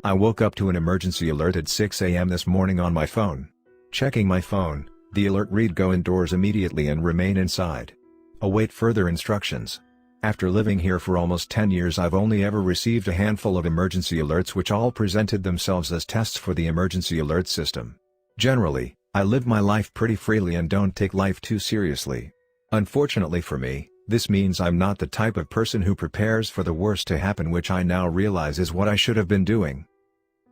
I woke up to an emergency alert at 6 a.m. this morning on my phone. Checking my phone, the alert read "Go indoors immediately and remain inside. Await further instructions." After living here for almost 10 years, I've only ever received a handful of emergency alerts which all presented themselves as tests for the emergency alert system. Generally, I live my life pretty freely and don't take life too seriously. Unfortunately for me, this means I'm not the type of person who prepares for the worst to happen, which I now realize is what I should have been doing.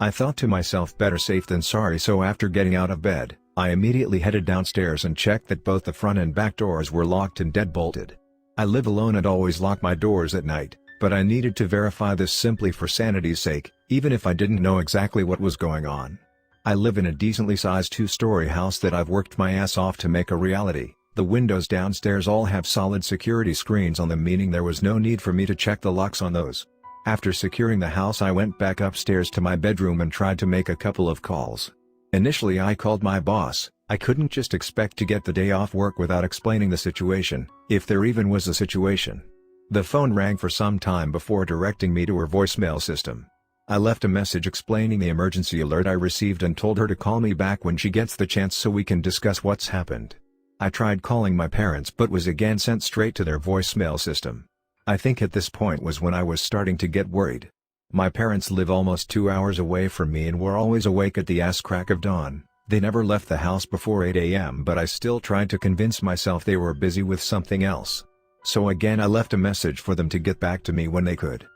I thought to myself, better safe than sorry, so after getting out of bed, I immediately headed downstairs and checked that both the front and back doors were locked and deadbolted. I live alone and always lock my doors at night, but I needed to verify this simply for sanity's sake, even if I didn't know exactly what was going on. I live in a decently sized 2-story house that I've worked my ass off to make a reality. The windows downstairs all have solid security screens on them, meaning there was no need for me to check the locks on those. After securing the house, I went back upstairs to my bedroom and tried to make a couple of calls. Initially I called my boss. I couldn't just expect to get the day off work without explaining the situation, if there even was a situation. The phone rang for some time before directing me to her voicemail system. I left a message explaining the emergency alert I received and told her to call me back when she gets the chance so we can discuss what's happened. I tried calling my parents but was again sent straight to their voicemail system. I think at this point was when I was starting to get worried. My parents live almost 2 hours away from me and were always awake at the ass crack of dawn. They never left the house before 8 a.m. but I still tried to convince myself they were busy with something else. So again I left a message for them to get back to me when they could.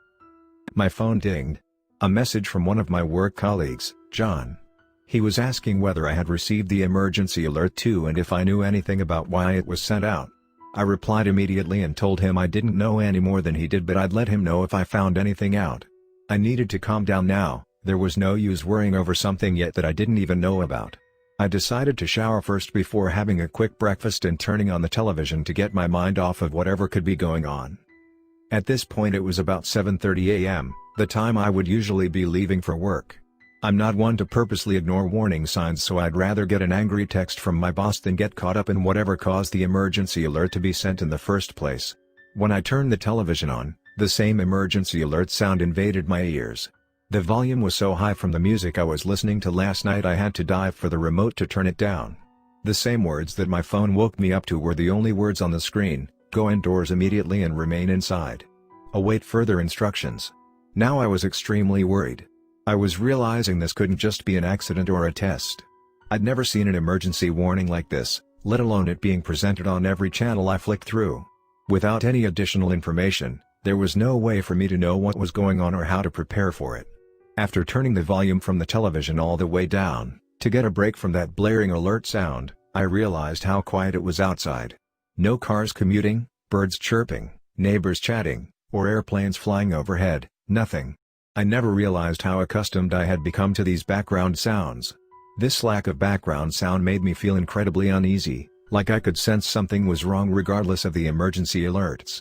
My phone dinged. A message from one of my work colleagues, John. He was asking whether I had received the emergency alert too and if I knew anything about why it was sent out. I replied immediately and told him I didn't know any more than he did, but I'd let him know if I found anything out. I needed to calm down now. There was no use worrying over something yet that I didn't even know about. I decided to shower first before having a quick breakfast and turning on the television to get my mind off of whatever could be going on. At this point it was about 7:30 a.m., the time I would usually be leaving for work. I'm not one to purposely ignore warning signs, so I'd rather get an angry text from my boss than get caught up in whatever caused the emergency alert to be sent in the first place. When I turned the television on, the same emergency alert sound invaded my ears. The volume was so high from the music I was listening to last night I had to dive for the remote to turn it down. The same words that my phone woke me up to were the only words on the screen: "Go indoors immediately and remain inside. Await further instructions." Now I was extremely worried. I was realizing this couldn't just be an accident or a test. I'd never seen an emergency warning like this, let alone it being presented on every channel I flicked through. Without any additional information, there was no way for me to know what was going on or how to prepare for it. After turning the volume from the television all the way down, to get a break from that blaring alert sound, I realized how quiet it was outside. No cars commuting, birds chirping, neighbors chatting, or airplanes flying overhead, nothing. I never realized how accustomed I had become to these background sounds. This lack of background sound made me feel incredibly uneasy, like I could sense something was wrong regardless of the emergency alerts.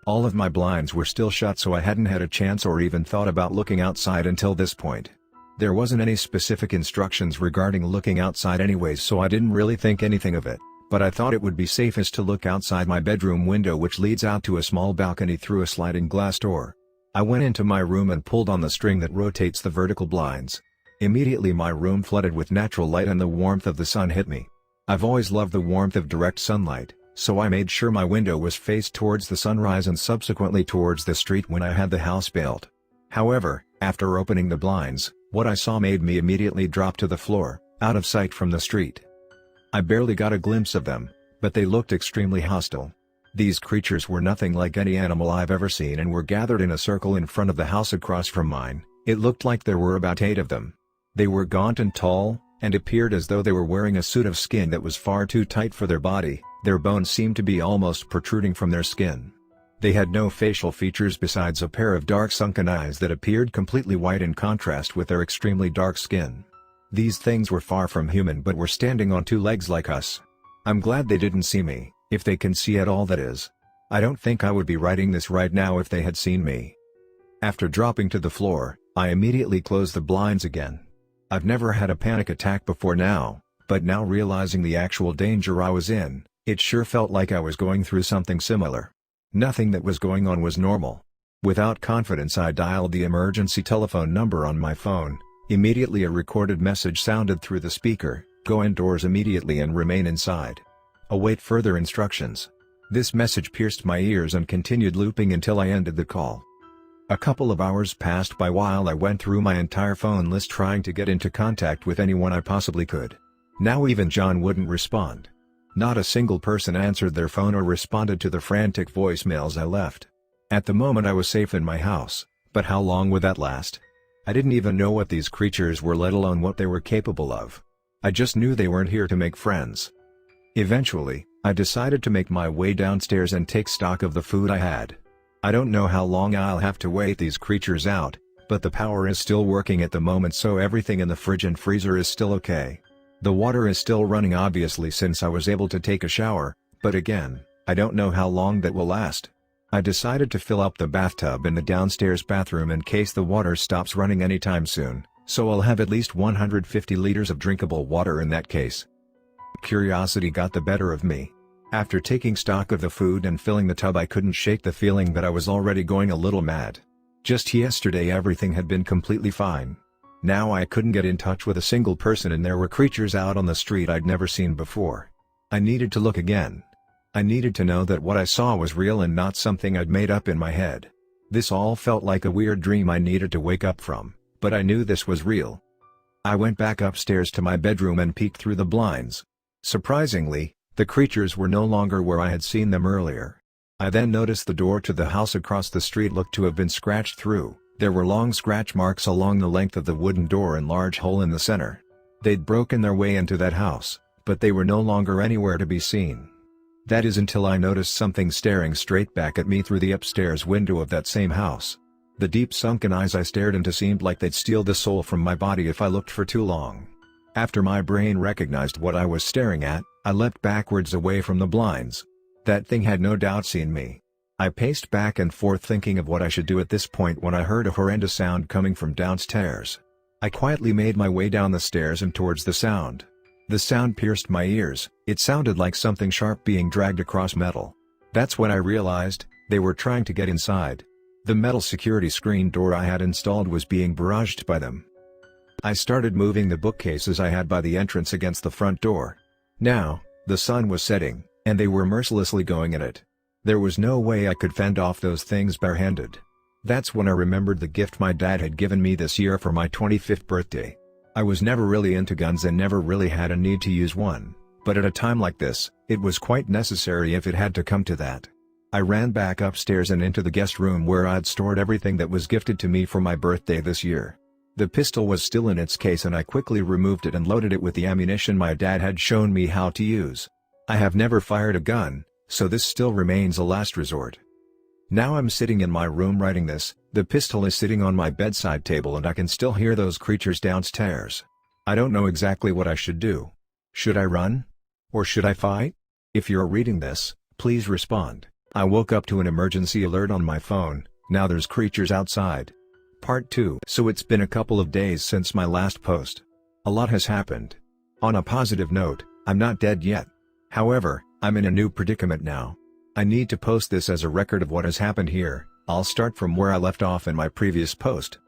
All of my blinds were still shut, so I hadn't had a chance or even thought about looking outside until this point. There wasn't any specific instructions regarding looking outside anyways, so I didn't really think anything of it, but I thought it would be safest to look outside my bedroom window, which leads out to a small balcony through a sliding glass door. I went into my room and pulled on the string that rotates the vertical blinds. Immediately my room flooded with natural light and the warmth of the sun hit me. I've always loved the warmth of direct sunlight, so I made sure my window was faced towards the sunrise and subsequently towards the street when I had the house built. However, after opening the blinds, what I saw made me immediately drop to the floor, out of sight from the street. I barely got a glimpse of them, but they looked extremely hostile. These creatures were nothing like any animal I've ever seen and were gathered in a circle in front of the house across from mine. It looked like there were about 8 of them. They were gaunt and tall, and appeared as though they were wearing a suit of skin that was far too tight for their body. Their bones seemed to be almost protruding from their skin. They had no facial features besides a pair of dark sunken eyes that appeared completely white in contrast with their extremely dark skin. These things were far from human but were standing on 2 legs like us. I'm glad they didn't see me, if they can see at all, that is. I don't think I would be writing this right now if they had seen me. After dropping to the floor, I immediately closed the blinds again. I've never had a panic attack before now, but now realizing the actual danger I was in, it sure felt like I was going through something similar. Nothing that was going on was normal. Without confidence I dialed the emergency telephone number on my phone. Immediately a recorded message sounded through the speaker: "Go indoors immediately and remain inside. Await further instructions." This message pierced my ears and continued looping until I ended the call. A couple of hours passed by while I went through my entire phone list trying to get into contact with anyone I possibly could. Now even John wouldn't respond. Not a single person answered their phone or responded to the frantic voicemails I left. At the moment I was safe in my house, but how long would that last? I didn't even know what these creatures were, let alone what they were capable of. I just knew they weren't here to make friends. Eventually, I decided to make my way downstairs and take stock of the food I had. I don't know how long I'll have to wait these creatures out, but the power is still working at the moment, so everything in the fridge and freezer is still okay. The water is still running obviously since I was able to take a shower, but again, I don't know how long that will last. I decided to fill up the bathtub in the downstairs bathroom in case the water stops running anytime soon, so I'll have at least 150 liters of drinkable water in that case. Curiosity got the better of me. After taking stock of the food and filling the tub, I couldn't shake the feeling that I was already going a little mad. Just yesterday everything had been completely fine. Now I couldn't get in touch with a single person and there were creatures out on the street I'd never seen before. I needed to look again. I needed to know that what I saw was real and not something I'd made up in my head. This all felt like a weird dream I needed to wake up from, but I knew this was real. I went back upstairs to my bedroom and peeked through the blinds. Surprisingly, the creatures were no longer where I had seen them earlier. I then noticed the door to the house across the street looked to have been scratched through. There were long scratch marks along the length of the wooden door and large hole in the center. They'd broken their way into that house, but they were no longer anywhere to be seen. That is until I noticed something staring straight back at me through the upstairs window of that same house. The deep sunken eyes I stared into seemed like they'd steal the soul from my body if I looked for too long. After my brain recognized what I was staring at, I leapt backwards away from the blinds. That thing had no doubt seen me. I paced back and forth thinking of what I should do at this point when I heard a horrendous sound coming from downstairs. I quietly made my way down the stairs and towards the sound. The sound pierced my ears. It sounded like something sharp being dragged across metal. That's when I realized they were trying to get inside. The metal security screen door I had installed was being barraged by them. I started moving the bookcases I had by the entrance against the front door. Now, the sun was setting, and they were mercilessly going at it. There was no way I could fend off those things barehanded. That's when I remembered the gift my dad had given me this year for my 25th birthday. I was never really into guns and never really had a need to use one, but at a time like this, it was quite necessary if it had to come to that. I ran back upstairs and into the guest room where I'd stored everything that was gifted to me for my birthday this year. The pistol was still in its case and I quickly removed it and loaded it with the ammunition my dad had shown me how to use. I have never fired a gun, so this still remains a last resort. Now I'm sitting in my room writing this, the pistol is sitting on my bedside table and I can still hear those creatures downstairs. I don't know exactly what I should do. Should I run? Or should I fight? If you're reading this, please respond. I woke up to an emergency alert on my phone, now there's creatures outside. Part 2. So it's been a couple of days since my last post. A lot has happened. On a positive note, I'm not dead yet. However, I'm in a new predicament now. I need to post this as a record of what has happened here. I'll start from where I left off in my previous post.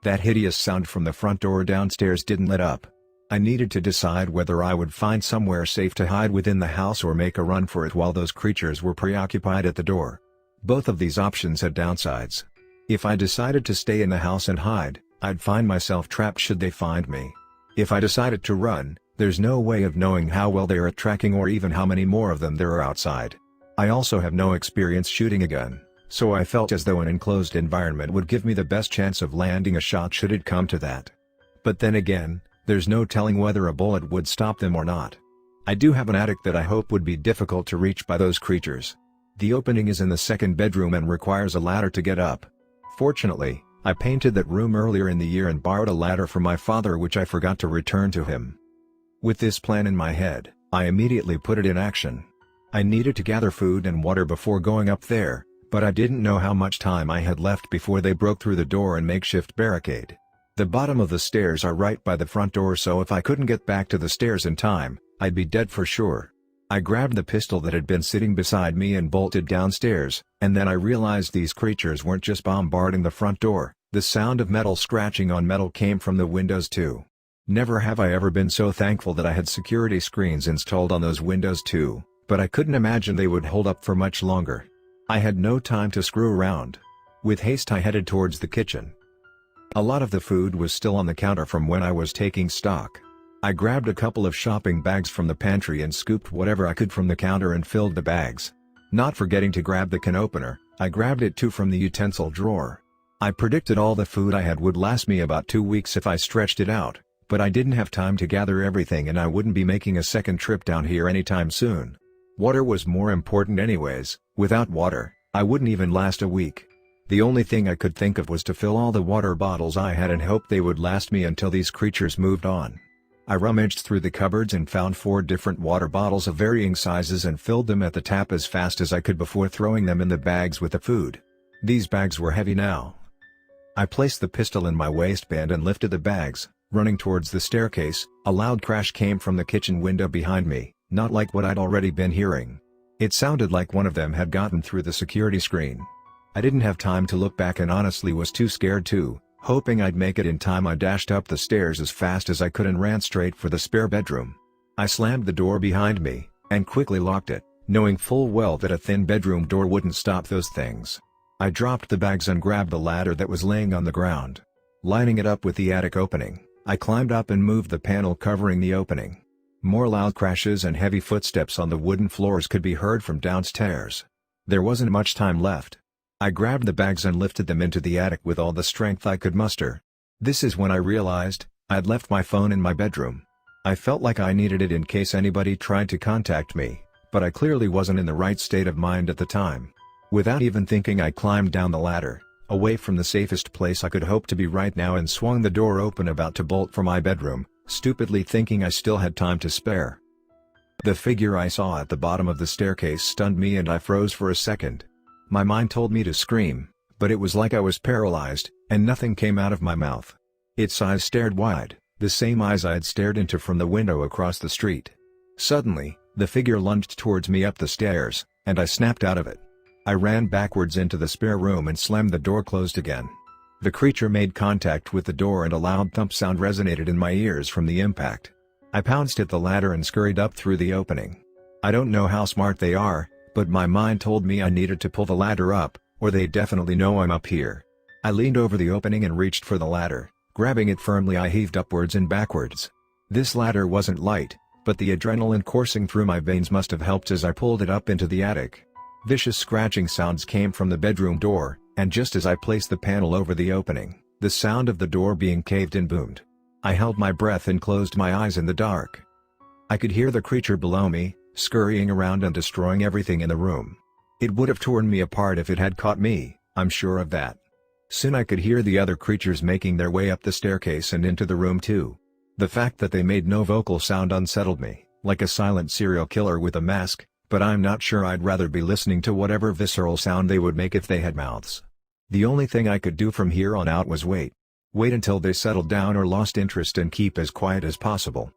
That hideous sound from the front door downstairs didn't let up. I needed to decide whether I would find somewhere safe to hide within the house or make a run for it while those creatures were preoccupied at the door. Both of these options had downsides. If I decided to stay in the house and hide, I'd find myself trapped should they find me. If I decided to run, there's no way of knowing how well they are at tracking or even how many more of them there are outside. I also have no experience shooting a gun, so I felt as though an enclosed environment would give me the best chance of landing a shot should it come to that. But then again, there's no telling whether a bullet would stop them or not. I do have an attic that I hope would be difficult to reach by those creatures. The opening is in the second bedroom and requires a ladder to get up. Fortunately, I painted that room earlier in the year and borrowed a ladder from my father which I forgot to return to him. With this plan in my head, I immediately put it in action. I needed to gather food and water before going up there, but I didn't know how much time I had left before they broke through the door and makeshift barricade. The bottom of the stairs are right by the front door, so if I couldn't get back to the stairs in time, I'd be dead for sure. I grabbed the pistol that had been sitting beside me and bolted downstairs, and then I realized these creatures weren't just bombarding the front door, the sound of metal scratching on metal came from the windows too. Never have I ever been so thankful that I had security screens installed on those windows too, but I couldn't imagine they would hold up for much longer. I had no time to screw around. With haste I headed towards the kitchen. A lot of the food was still on the counter from when I was taking stock. I grabbed a couple of shopping bags from the pantry and scooped whatever I could from the counter and filled the bags. Not forgetting to grab the can opener, I grabbed it too from the utensil drawer. I predicted all the food I had would last me about 2 weeks if I stretched it out, but I didn't have time to gather everything and I wouldn't be making a second trip down here anytime soon. Water was more important anyways. Without water, I wouldn't even last a week. The only thing I could think of was to fill all the water bottles I had and hope they would last me until these creatures moved on. I rummaged through the cupboards and found 4 different water bottles of varying sizes and filled them at the tap as fast as I could before throwing them in the bags with the food. These bags were heavy now. I placed the pistol in my waistband and lifted the bags, running towards the staircase. A loud crash came from the kitchen window behind me, not like what I'd already been hearing. It sounded like one of them had gotten through the security screen. I didn't have time to look back and honestly was too scared to. Hoping I'd make it in time, I dashed up the stairs as fast as I could and ran straight for the spare bedroom. I slammed the door behind me, and quickly locked it, knowing full well that a thin bedroom door wouldn't stop those things. I dropped the bags and grabbed the ladder that was laying on the ground. Lining it up with the attic opening, I climbed up and moved the panel covering the opening. More loud crashes and heavy footsteps on the wooden floors could be heard from downstairs. There wasn't much time left. I grabbed the bags and lifted them into the attic with all the strength I could muster. This is when I realized, I'd left my phone in my bedroom. I felt like I needed it in case anybody tried to contact me, but I clearly wasn't in the right state of mind at the time. Without even thinking I climbed down the ladder, away from the safest place I could hope to be right now and swung the door open about to bolt for my bedroom, stupidly thinking I still had time to spare. The figure I saw at the bottom of the staircase stunned me and I froze for a second. My mind told me to scream, but it was like I was paralyzed, and nothing came out of my mouth. Its eyes stared wide, the same eyes I had stared into from the window across the street. Suddenly, the figure lunged towards me up the stairs, and I snapped out of it. I ran backwards into the spare room and slammed the door closed again. The creature made contact with the door and a loud thump sound resonated in my ears from the impact. I pounced at the ladder and scurried up through the opening. I don't know how smart they are, but my mind told me I needed to pull the ladder up, or they definitely know I'm up here. I leaned over the opening and reached for the ladder. Grabbing it firmly, I heaved upwards and backwards. This ladder wasn't light, but the adrenaline coursing through my veins must have helped as I pulled it up into the attic. Vicious scratching sounds came from the bedroom door, and just as I placed the panel over the opening, the sound of the door being caved in boomed. I held my breath and closed my eyes in the dark. I could hear the creature below me, scurrying around and destroying everything in the room. It would have torn me apart if it had caught me, I'm sure of that. Soon I could hear the other creatures making their way up the staircase and into the room too. The fact that they made no vocal sound unsettled me, like a silent serial killer with a mask, but I'm not sure I'd rather be listening to whatever visceral sound they would make if they had mouths. The only thing I could do from here on out was wait. Wait until they settled down or lost interest and keep as quiet as possible.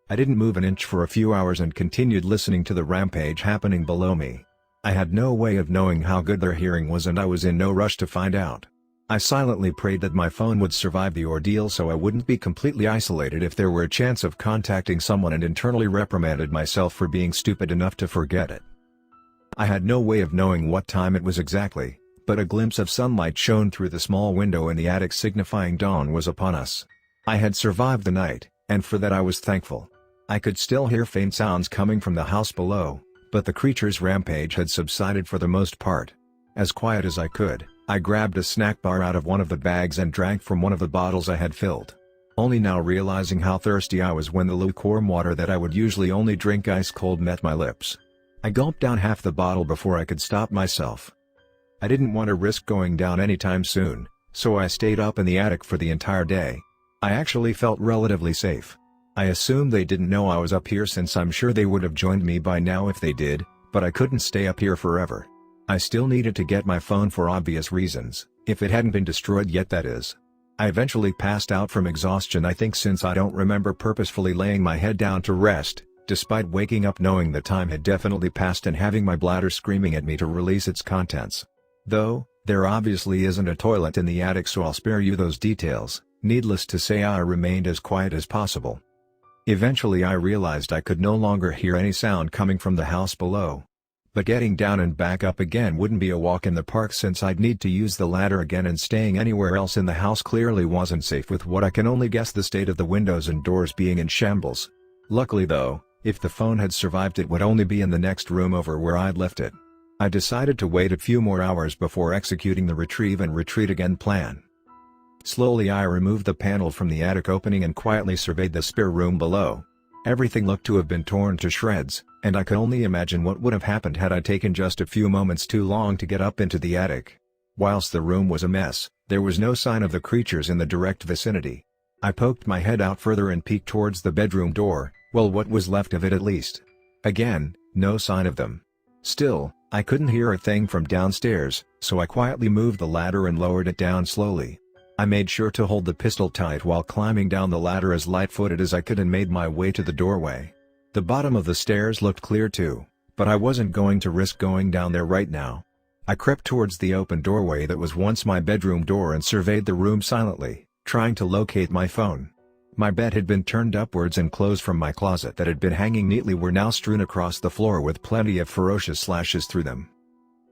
I didn't move an inch for a few hours and continued listening to the rampage happening below me. I had no way of knowing how good their hearing was and I was in no rush to find out. I silently prayed that my phone would survive the ordeal so I wouldn't be completely isolated if there were a chance of contacting someone, and internally reprimanded myself for being stupid enough to forget it. I had no way of knowing what time it was exactly, but a glimpse of sunlight shone through the small window in the attic signifying dawn was upon us. I had survived the night, and for that I was thankful. I could still hear faint sounds coming from the house below, but the creature's rampage had subsided for the most part. As quiet as I could, I grabbed a snack bar out of one of the bags and drank from one of the bottles I had filled. Only now realizing how thirsty I was when the lukewarm water that I would usually only drink ice cold met my lips. I gulped down half the bottle before I could stop myself. I didn't want to risk going down anytime soon, so I stayed up in the attic for the entire day. I actually felt relatively safe. I assumed they didn't know I was up here since I'm sure they would have joined me by now if they did, but I couldn't stay up here forever. I still needed to get my phone for obvious reasons, if it hadn't been destroyed yet, that is. I eventually passed out from exhaustion, I think, since I don't remember purposefully laying my head down to rest, despite waking up knowing the time had definitely passed and having my bladder screaming at me to release its contents. Though, there obviously isn't a toilet in the attic, so I'll spare you those details. Needless to say, I remained as quiet as possible. Eventually I realized I could no longer hear any sound coming from the house below. But getting down and back up again wouldn't be a walk in the park, since I'd need to use the ladder again, and staying anywhere else in the house clearly wasn't safe, with what I can only guess the state of the windows and doors being in shambles. Luckily though, if the phone had survived, it would only be in the next room over where I'd left it. I decided to wait a few more hours before executing the retrieve and retreat again plan. Slowly I removed the panel from the attic opening and quietly surveyed the spare room below. Everything looked to have been torn to shreds, and I could only imagine what would have happened had I taken just a few moments too long to get up into the attic. Whilst the room was a mess, there was no sign of the creatures in the direct vicinity. I poked my head out further and peeked towards the bedroom door, well, what was left of it at least. Again, no sign of them. Still, I couldn't hear a thing from downstairs, so I quietly moved the ladder and lowered it down slowly. I made sure to hold the pistol tight while climbing down the ladder as light-footed as I could, and made my way to the doorway. The bottom of the stairs looked clear too, but I wasn't going to risk going down there right now. I crept towards the open doorway that was once my bedroom door and surveyed the room silently, trying to locate my phone. My bed had been turned upwards, and clothes from my closet that had been hanging neatly were now strewn across the floor with plenty of ferocious slashes through them.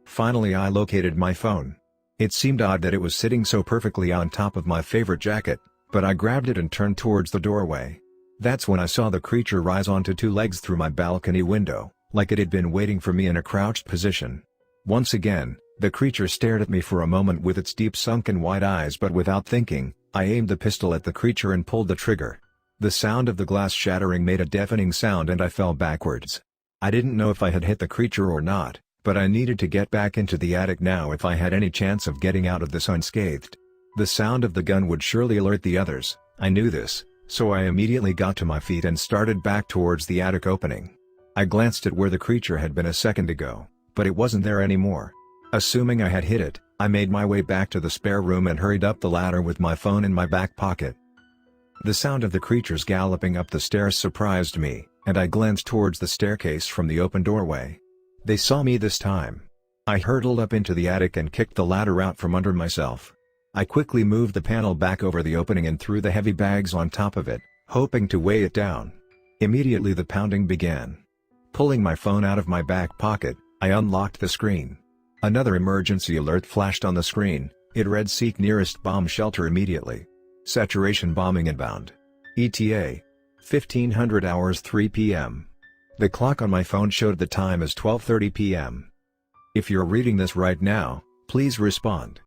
Finally I located my phone. It seemed odd that it was sitting so perfectly on top of my favorite jacket, but I grabbed it and turned towards the doorway. That's when I saw the creature rise onto two legs through my balcony window, like it had been waiting for me in a crouched position. Once again, the creature stared at me for a moment with its deep sunken white eyes, but without thinking, I aimed the pistol at the creature and pulled the trigger. The sound of the glass shattering made a deafening sound and I fell backwards. I didn't know if I had hit the creature or not, but I needed to get back into the attic now if I had any chance of getting out of this unscathed. The sound of the gun would surely alert the others, I knew this, so I immediately got to my feet and started back towards the attic opening. I glanced at where the creature had been a second ago, but it wasn't there anymore. Assuming I had hit it, I made my way back to the spare room and hurried up the ladder with my phone in my back pocket. The sound of the creatures galloping up the stairs surprised me, and I glanced towards the staircase from the open doorway. They saw me this time. I hurtled up into the attic and kicked the ladder out from under myself. I quickly moved the panel back over the opening and threw the heavy bags on top of it, hoping to weigh it down. Immediately the pounding began. Pulling my phone out of my back pocket, I unlocked the screen. Another emergency alert flashed on the screen. It read, "Seek nearest bomb shelter immediately. Saturation bombing inbound. ETA 1500 hours 3 p.m. The clock on my phone showed the time as 12:30 p.m. If you're reading this right now, please respond.